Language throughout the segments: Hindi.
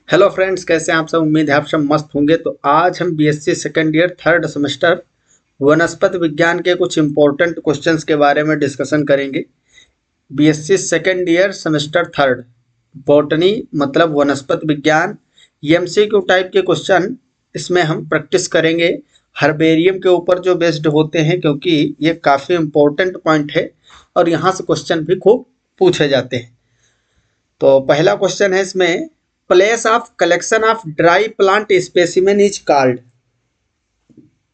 हेलो फ्रेंड्स, कैसे हैं आप सब। उम्मीद है आप सब मस्त होंगे। तो आज हम BSc second year third semester वनस्पति विज्ञान के कुछ इंपॉर्टेंट क्वेश्चंस के बारे में डिस्कशन करेंगे। BSc second year semester third botany मतलब वनस्पति विज्ञान, एमसीक्यू टाइप के क्वेश्चन इसमें हम प्रैक्टिस करेंगे हर्बेरियम के ऊपर जो बेस्ड होते हैं, क्योंकि ये काफ़ी इंपॉर्टेंट पॉइंट है और यहाँ से क्वेश्चन भी खूब पूछे जाते हैं। तो पहला क्वेश्चन है इसमें, place of collection of dry plant specimen is called.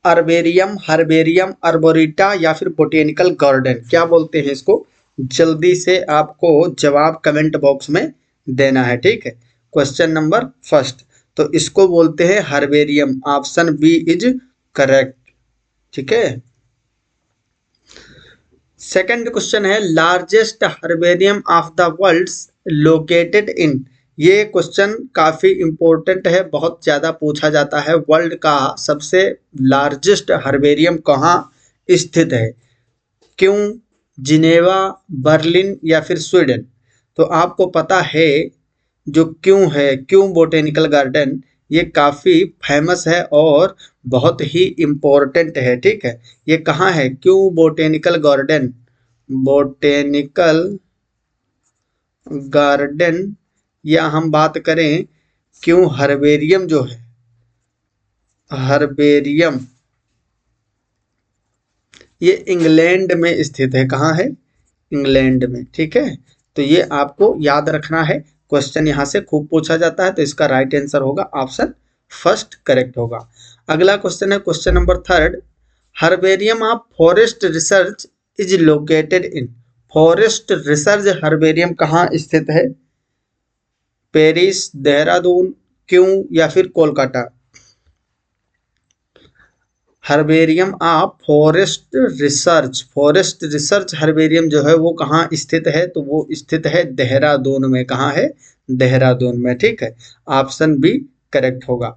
Herbarium, herbarium, arboreta या फिर बोटेनिकल गार्डन, क्या बोलते हैं इसको? जल्दी से आपको जवाब कमेंट बॉक्स में देना है, ठीक है। क्वेश्चन नंबर फर्स्ट, तो इसको बोलते हैं herbarium. Option B is correct, ठीक है। सेकंड क्वेश्चन है, largest herbarium of the world located in. ये क्वेश्चन काफ़ी इम्पोर्टेंट है, बहुत ज़्यादा पूछा जाता है। वर्ल्ड का सबसे लार्जेस्ट हर्बेरियम कहाँ स्थित है? क्यों, जिनेवा, बर्लिन या फिर स्वीडन? तो आपको पता है जो क्यों है, क्यों बोटेनिकल गार्डन, ये काफ़ी फेमस है और बहुत ही इम्पोर्टेंट है, ठीक है। ये कहाँ है, क्यों बोटेनिकल गार्डन? बोटेनिकल गार्डन, या हम बात करें क्यों हर्बेरियम जो है, हर्बेरियम ये इंग्लैंड में स्थित है। कहाँ है? इंग्लैंड में, ठीक है। तो ये आपको याद रखना है, क्वेश्चन यहाँ से खूब पूछा जाता है। तो इसका राइट आंसर होगा ऑप्शन फर्स्ट करेक्ट होगा। अगला क्वेश्चन है question number third, herbarium of forest research is located in. Forest research herbarium कहाँ स्थित है? पेरिस, देहरादून, क्यों या फिर Kolkata? Herbarium of forest research, forest research herbarium जो है वो कहाँ स्थित है? तो वो स्थित है देहरादून में। कहाँ है? देहरादून में, ठीक है। ऑप्शन बी करेक्ट होगा।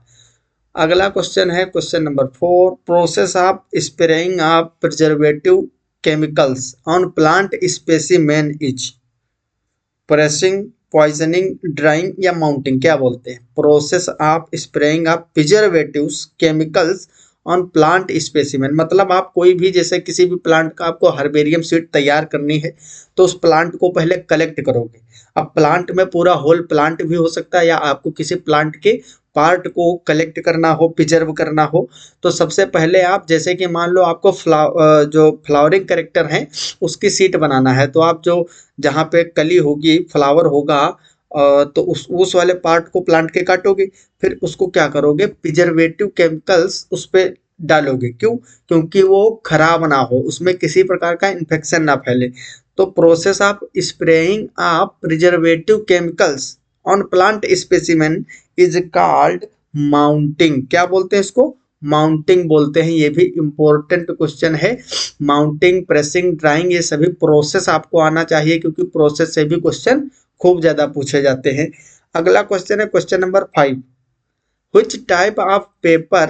अगला क्वेश्चन है question number four, process of spraying of preservative chemicals on plant specimen is. Pressing, poisoning, drawing या माउंटिंग, क्या बोलते हैं? Process of spraying of preservatives chemicals on plant specimen, मतलब आप कोई भी, जैसे किसी भी प्लांट का आपको हर्बेरियम सीड तैयार करनी है तो उस प्लांट को पहले कलेक्ट करोगे। अब प्लांट में पूरा होल प्लांट भी हो सकता है, या आपको किसी प्लांट के पार्ट को कलेक्ट करना हो, प्रिजर्व करना हो, तो सबसे पहले आप, जैसे कि मान लो आपको जो फ्लावरिंग कैरेक्टर हैं उसकी सीट बनाना है, तो आप जो जहाँ पे कली होगी, फ्लावर होगा, तो उस वाले पार्ट को प्लांट के काटोगे, फिर उसको क्या करोगे, प्रिजर्वेटिव केमिकल्स उस पर डालोगे। क्यों? क्योंकि वो खराब ना हो, उसमें किसी प्रकार का इन्फेक्शन ना फैले। तो process of spraying of preservative chemicals on plant specimen is called mounting. क्या बोलते हैं इसको? माउंटिंग बोलते हैं। ये भी इम्पोर्टेंट क्वेश्चन है। माउंटिंग, प्रेसिंग, ड्राइंग, ये सभी प्रोसेस आपको आना चाहिए, क्योंकि प्रोसेस से भी क्वेश्चन खूब ज़्यादा पूछे जाते हैं। अगला क्वेश्चन है question number 5, which type of paper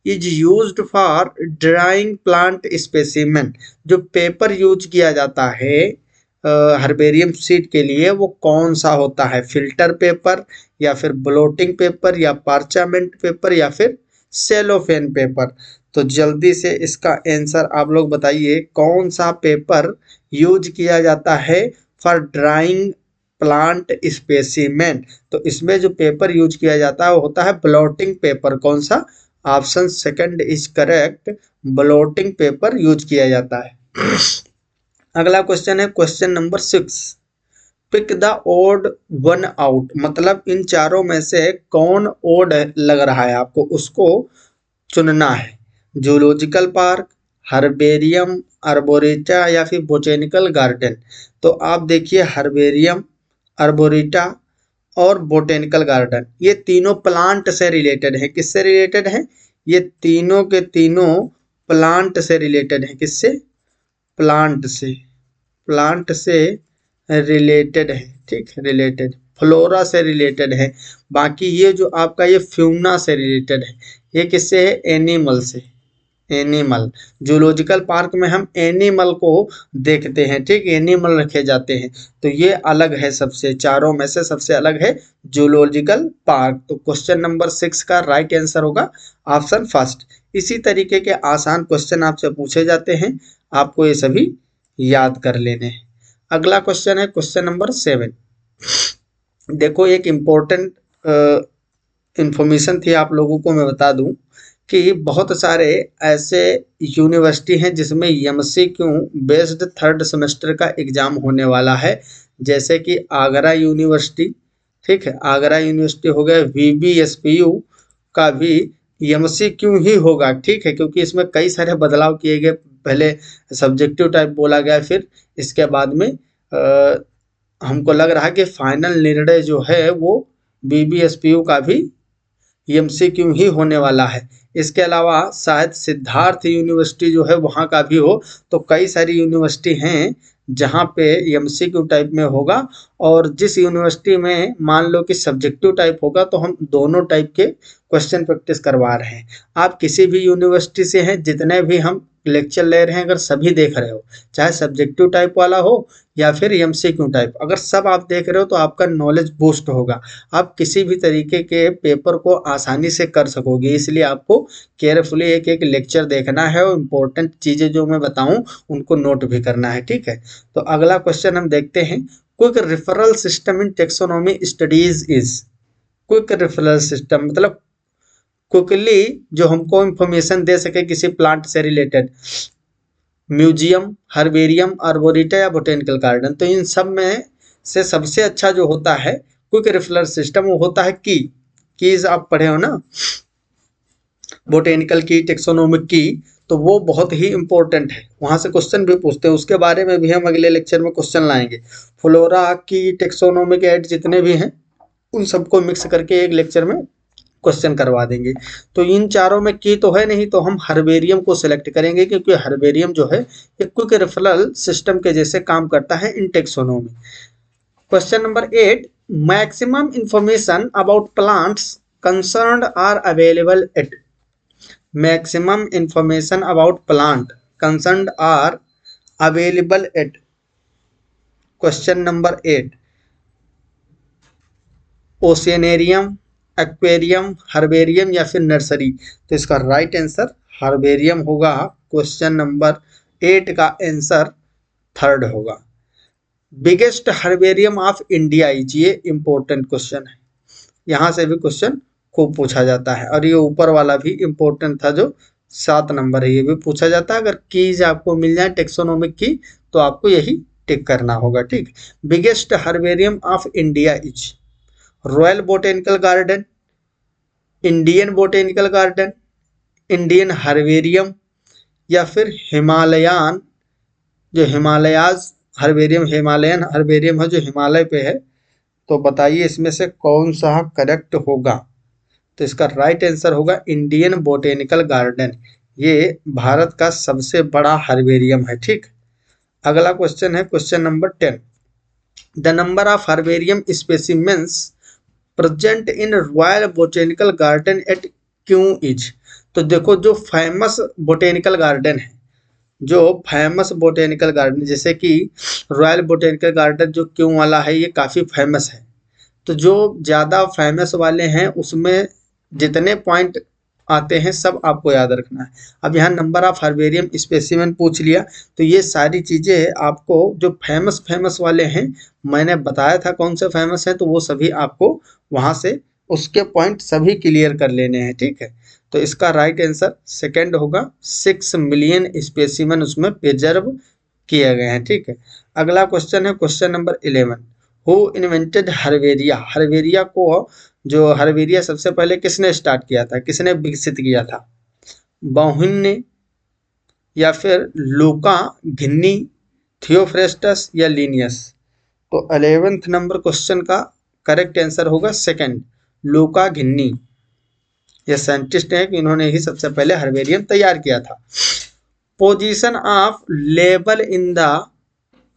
is used for drying plant specimen। जो पेपर यूज किया जाता है हर्बेरियम सीड के लिए, वो कौन सा होता है? फिल्टर पेपर या फिर ब्लोटिंग पेपर या पार्चामेंट पेपर या फिर सेलोफेन पेपर? तो जल्दी से इसका आंसर आप लोग बताइए, कौन सा पेपर यूज किया जाता है फॉर ड्राइंग प्लांट स्पेसिमेन? तो इसमें जो पेपर यूज किया जाता है वो होता है ब्लोटिंग पेपर। कौन सा? Option second is correct, blotting paper use किया जाता है। अगला क्वेश्चन है question number 6, pick the odd one out, मतलब इन चारों में से कौन ओड लग रहा है आपको, उसको चुनना है। जूलॉजिकल पार्क, हर्बेरियम, अर्बोरेटा या फिर बोटेनिकल गार्डन? तो आप देखिए, हर्बेरियम, अर्बोरेटा और बोटेनिकल गार्डन, ये तीनों प्लांट से रिलेटेड है। किससे रिलेटेड है? ये तीनों के तीनों प्लांट से रिलेटेड है। किससे? प्लांट से, प्लांट से रिलेटेड है, ठीक है, रिलेटेड, फ्लोरा से रिलेटेड है। बाकी ये जो आपका ये फ्यूना से रिलेटेड है, ये किससे है? एनिमल से, एनिमल। जूलॉजिकल पार्क में हम एनिमल को देखते हैं, ठीक, एनिमल रखे जाते हैं। तो ये अलग है, सबसे चारों में से सबसे अलग है जूलॉजिकल पार्क। तो क्वेश्चन नंबर 6 का राइट आंसर होगा ऑप्शन फर्स्ट। इसी तरीके के आसान क्वेश्चन आपसे पूछे जाते हैं, आपको ये सभी याद कर लेने हैं। अगला क्वेश्चन है क्वेश्चन नंबर 7। देखो एक इम्पोर्टेंट इंफॉर्मेशन थी, आप लोगों को मैं बता दूं कि बहुत सारे ऐसे यूनिवर्सिटी हैं जिसमें एमसीक्यू बेस्ड थर्ड सेमेस्टर का एग्जाम होने वाला है, जैसे कि आगरा यूनिवर्सिटी, ठीक है, आगरा यूनिवर्सिटी हो गया, VBSPU का भी एमसीक्यू ही होगा, ठीक है, क्योंकि इसमें कई सारे बदलाव किए गए। पहले सब्जेक्टिव टाइप बोला गया, फिर इसके बाद में हमको लग रहा है कि फाइनल निर्णय जो है वो BBSPU का भी एमसीक्यू ही होने वाला है। इसके अलावा शायद सिद्धार्थ यूनिवर्सिटी जो है वहाँ का भी हो। तो कई सारी यूनिवर्सिटी हैं जहाँ पे एमसीक्यू टाइप में होगा, और जिस यूनिवर्सिटी में मान लो कि सब्जेक्टिव टाइप होगा तो हम दोनों टाइप के क्वेश्चन प्रैक्टिस करवा रहे हैं। आप किसी भी यूनिवर्सिटी से हैं, जितने भी हम लेक्चर ले रहे हैं, अगर सभी देख रहे हो, चाहे सब्जेक्टिव टाइप वाला हो या फिर एमसीक्यू टाइप, अगर सब आप देख रहे हो तो आपका नॉलेज बूस्ट होगा, आप किसी भी तरीके के पेपर को आसानी से कर सकोगे। इसलिए आपको केयरफुली एक एक लेक्चर देखना है और इम्पोर्टेंट चीज़ें जो मैं बताऊं उनको नोट भी करना है, ठीक है। तो अगला क्वेश्चन हम देखते हैं, quick referral system in taxonomy studies is. Quick referral system मतलब क्विकली जो हमको इंफॉर्मेशन दे सके किसी प्लांट से रिलेटेड, म्यूजियम, हर्बेरियम, आर्बोरेटा या बोटेनिकल गार्डन। तो इन सब में से सबसे अच्छा जो होता है क्विक रेफरल सिस्टम वो होता है कीज आप पढ़े हो ना, बोटेनिकल की, टेक्सोनोमिक की, तो वो बहुत ही इंपॉर्टेंट है, वहाँ से क्वेश्चन भी पूछते हैं, उसके बारे में भी हम अगले लेक्चर में क्वेश्चन लाएंगे। फ्लोरा की, टेक्सोनोमिक एड जितने भी हैं उन सबको मिक्स करके एक लेक्चर में क्वेश्चन करवा देंगे। तो इन चारों में की तो है नहीं, तो हम हर्बेरियम को सिलेक्ट करेंगे, क्योंकि हर्बेरियम जो है एक क्विक रेफरल सिस्टम के जैसे काम करता है in taxonomy. Question number 8, maximum information about plants concerned are available at. Maximum information about plant concerned are available at. Question number 8, oceanarium, aquarium, herbarium या फिर नर्सरी। तो इसका राइट आंसर हर्बेरियम होगा। क्वेश्चन नंबर 8 का आंसर थर्ड होगा। Biggest herbarium of India is, ये इंपॉर्टेंट क्वेश्चन है, यहाँ से भी क्वेश्चन खूब पूछा जाता है। और ये ऊपर वाला भी इंपॉर्टेंट था जो 7 नंबर है, ये भी पूछा जाता है। अगर कीज आपको मिल जाए टेक्सोनोमिक की तो आपको यही टिक करना होगा, ठीक। Biggest herbarium of India is royal botanical garden, Indian botanical garden, Indian herbarium या फिर हिमालयन, जो हिमालयाज हर्बेरियम, हिमालयन हर्बेरियम है जो हिमालय पे है। तो बताइए इसमें से कौन सा करेक्ट होगा। तो इसका राइट आंसर होगा इंडियन बोटेनिकल गार्डन, ये भारत का सबसे बड़ा हर्बेरियम है, ठीक। अगला क्वेश्चन है question number 10, the number of herbarium specimens present in royal botanical garden eight क्यों इज। तो देखो जो फेमस बोटेनिकल गार्डन है, जो फेमस बोटेनिकल गार्डन, जैसे कि रॉयल बोटेनिकल गार्डन जो क्यों वाला है ये काफ़ी फेमस है। तो जो ज़्यादा फेमस वाले हैं उसमें जितने पॉइंट आते हैं सब आपको याद रखना है। अब यहाँ नंबर ऑफ हर्बेरियम स्पेसिमेन पूछ लिया, तो ये सारी चीज़ें आपको जो फेमस वाले हैं मैंने बताया था कौन से फेमस हैं, तो वो सभी आपको वहाँ से उसके पॉइंट सभी क्लियर कर लेने हैं, ठीक है। तो इसका राइट आंसर सेकंड होगा, 6 मिलियन स्पेसिमेन उसमें प्रिजर्व किए गए हैं, ठीक है। अगला क्वेश्चन है question number 11, who invented herbaria. Herbaria को, जो हर्बेरिया सबसे पहले किसने स्टार्ट किया था, किसने विकसित किया था, बाउहिन ने या फिर लूका घिन्नी, थियोफ्रेस्टस या लिनियस। तो 11th नंबर क्वेश्चन का करेक्ट आंसर होगा सेकंड, लूका घिन्नी। ये साइंटिस्ट हैं कि इन्होंने ही सबसे पहले हर्बेरियम तैयार किया था। Position of label in the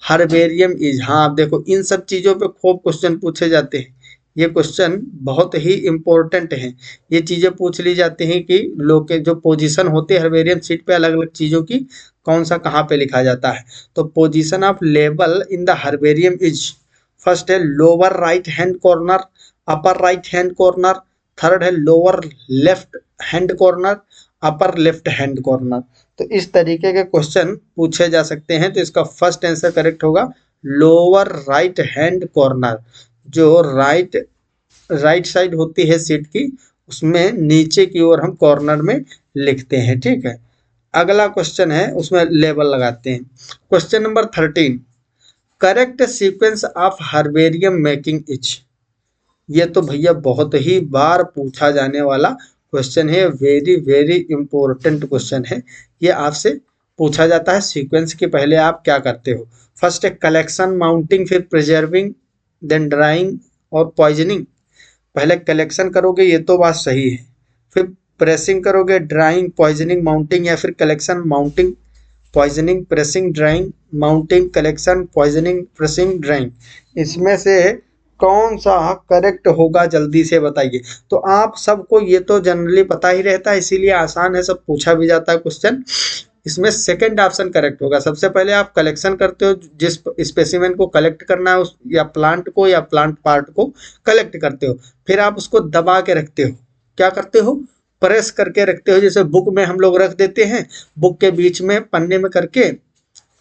herbarium is, हाँ आप देखो इन सब चीज़ों पे खूब क्वेश्चन पूछे जाते हैं ये क्वेश्चन बहुत ही इम्पोर्टेंट है। ये चीज़ें पूछ ली जाती हैं कि लोग के जो पोजीशन होती है हर्बेरियम सीट पे अलग अलग चीज़ों की, कौन सा कहाँ पे लिखा जाता है। तो position of label in the herbarium is, first है lower right hand corner, upper right hand corner, third है lower left hand corner, upper left hand corner. तो इस तरीके के क्वेश्चन पूछे जा सकते हैं। तो इसका फर्स्ट आंसर करेक्ट होगा लोअर राइट हैंड कॉर्नर। जो राइट साइड होती है सीट की, उसमें नीचे की ओर हम कॉर्नर में लिखते हैं, ठीक है। अगला क्वेश्चन है, उसमें लेबल लगाते हैं। Question number 13, correct sequence of herbarium making etch. ये तो भैया बहुत ही बार पूछा जाने वाला क्वेश्चन है, वेरी वेरी इंपॉर्टेंट क्वेश्चन है। ये आपसे पूछा जाता है सीक्वेंस के पहले आप क्या करते हो। फर्स्ट है कलेक्शन, माउंटिंग, फिर प्रिजर्विंग, देन ड्राइंग और पॉइजनिंग। पहले कलेक्शन करोगे, ये तो बात सही है, फिर प्रेसिंग करोगे, ड्राइंग, पॉइजनिंग, माउंटिंग, या फिर collection, mounting, poisoning, pressing, drawing, mounting, collection, poisoning, pressing, drawing. इसमें से कौन सा करेक्ट होगा, जल्दी से बताइए। तो आप सबको ये तो जनरली पता ही रहता है, इसीलिए आसान है, सब पूछा भी जाता है क्वेश्चन। इसमें सेकंड ऑप्शन करेक्ट होगा। सबसे पहले आप कलेक्शन करते हो, जिस स्पेसिमेन को कलेक्ट करना है उस या प्लांट को या प्लांट पार्ट को कलेक्ट करते हो, फिर आप उसको दबा के रखते हो। क्या करते हो? प्रेस करके रखते हो। जैसे बुक में हम लोग रख देते हैं, बुक के बीच में पन्ने में करके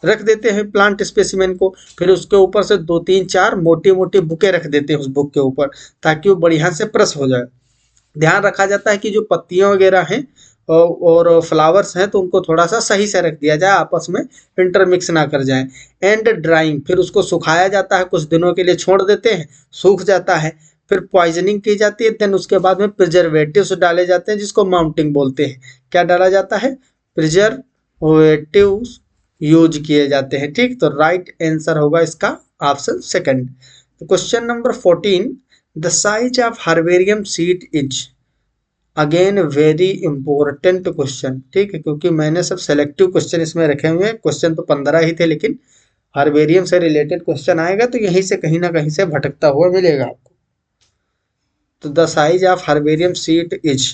रख देते हैं प्लांट स्पेसिमेन को, फिर उसके ऊपर से 2 3 4 मोटी मोटी बुकें रख देते हैं उस बुक के ऊपर, ताकि वो बढ़िया से प्रेस हो जाए। ध्यान रखा जाता है कि जो पत्तियां वगैरह हैं और फ्लावर्स हैं, तो उनको थोड़ा सा सही से रख दिया जाए, आपस में इंटरमिक्स ना कर जाएं। एंड ड्राइंग, फिर उसको सुखाया जाता है, कुछ दिनों के लिए छोड़ देते हैं, सूख जाता है, फिर पॉइजनिंग की जाती है। देन उसके बाद में प्रिजर्वेटिव्स डाले जाते हैं, जिसको माउंटिंग बोलते हैं। क्या डाला जाता है? प्रिजर्वेटिव्स यूज किए जाते हैं, ठीक। तो राइट आंसर होगा इसका ऑप्शन सेकंड। तो question number 14, the size of herbarium seed is, again very important question, ठीक है, क्योंकि मैंने सब सेलेक्टिव क्वेश्चन इसमें रखे हुए हैं। क्वेश्चन तो 15 ही थे, लेकिन हर्बेरियम से रिलेटेड क्वेश्चन आएगा तो यहीं से कहीं ना कहीं से भटकता हुआ मिलेगा आपको। तो the size of herbarium seed is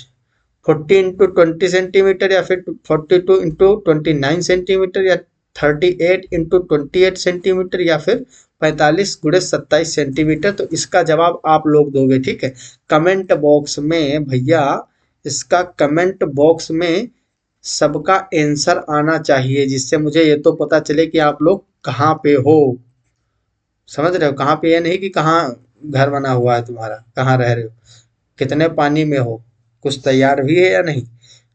40 into 20 centimetre, या फिर 42 इंटू 29 सेंटीमीटर, या 38 इंटू 28 सेंटीमीटर, या फिर 45 गुणे 27 सेंटीमीटर। तो इसका जवाब आप लोग दोगे, ठीक है, कमेंट बॉक्स में। भैया इसका कमेंट बॉक्स में सबका आंसर आना चाहिए, जिससे मुझे ये तो पता चले कि आप लोग कहाँ पे हो। समझ रहे हो? कहाँ पे, ये नहीं कि कहाँ घर बना हुआ है तुम्हारा, कहाँ रह रहे हो, कितने पानी में हो, कुछ तैयार भी है या नहीं।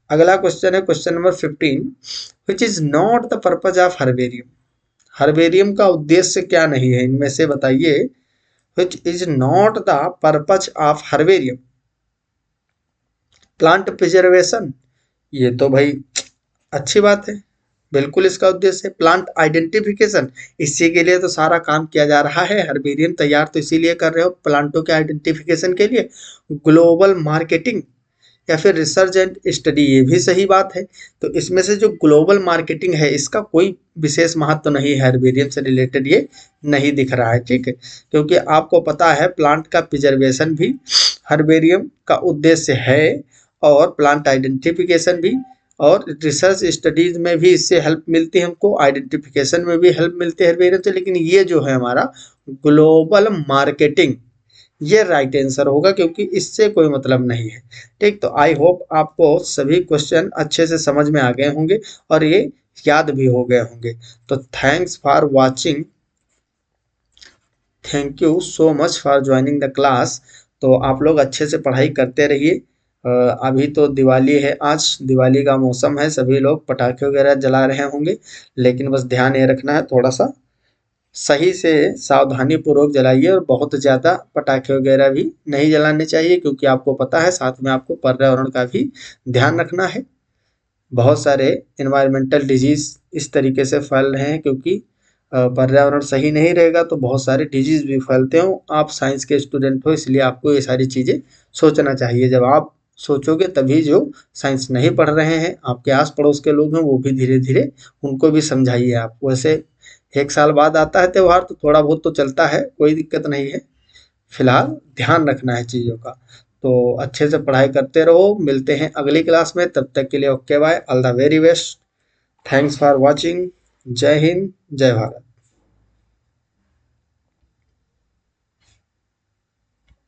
अगला क्वेश्चन है question number 15, which is not the purpose of herbarium. Herbarium का उद्देश्य क्या नहीं है, इनमें से बताइए। Which is not the purpose of herbarium. Plant preservation, ये तो भाई अच्छी बात है, बिल्कुल इसका उद्देश्य है। प्लांट आइडेंटिफिकेशन, इसी के लिए तो सारा काम किया जा रहा है। हर्बेरियम तैयार तो इसीलिए कर रहे हो, प्लांटों के आइडेंटिफिकेशन के लिए। ग्लोबल मार्केटिंग या फिर रिसर्च एंड स्टडी, ये भी सही बात है। तो इसमें से जो ग्लोबल मार्केटिंग है, इसका कोई विशेष महत्व नहीं है, हर्बेरियम से रिलेटेड ये नहीं दिख रहा है, ठीक है। क्योंकि आपको पता है प्लांट का प्रिजर्वेशन भी हर्बेरियम का उद्देश्य है, और प्लांट आइडेंटिफिकेशन भी, और रिसर्च स्टडीज में भी इससे हेल्प मिलती है हमको, आइडेंटिफिकेशन में भी हेल्प मिलती है हर्बेरियम से। लेकिन ये जो है हमारा ग्लोबल मार्केटिंग, ये राइट आंसर होगा, क्योंकि इससे कोई मतलब नहीं है, ठीक। तो आई होप आपको सभी क्वेश्चन अच्छे से समझ में आ गए होंगे और ये याद भी हो गए होंगे। तो thanks for watching, thank you so much for joining the class. तो आप लोग अच्छे से पढ़ाई करते रहिए। अभी तो दिवाली है, आज दिवाली का मौसम है, सभी लोग पटाखे वगैरह जला रहे होंगे, लेकिन बस ध्यान ये रखना है, थोड़ा सा सही से सावधानी पूर्वक जलाइए, और बहुत ज़्यादा पटाखे वगैरह भी नहीं जलाने चाहिए, क्योंकि आपको पता है साथ में आपको पर्यावरण का भी ध्यान रखना है। बहुत सारे इन्वायरमेंटल डिजीज़ इस तरीके से फैल रहे हैं, क्योंकि पर्यावरण सही नहीं रहेगा तो बहुत सारे डिजीज़ भी फैलते हो। आप साइंस के स्टूडेंट हो, इसलिए आपको ये सारी चीज़ें सोचना चाहिए। जब आप सोचोगे तभी जो साइंस नहीं पढ़ रहे हैं, आपके आस पड़ोस के लोग हैं, वो भी धीरे धीरे उनको भी समझाइए आप। वैसे 1 साल बाद आता है त्यौहार, तो थोड़ा बहुत तो चलता है, कोई दिक्कत नहीं है। फिलहाल ध्यान रखना है चीज़ों का। तो अच्छे से पढ़ाई करते रहो, मिलते हैं अगली क्लास में, तब तक के लिए okay bye, all the very best, thanks for watching, जय हिंद, जय भारत।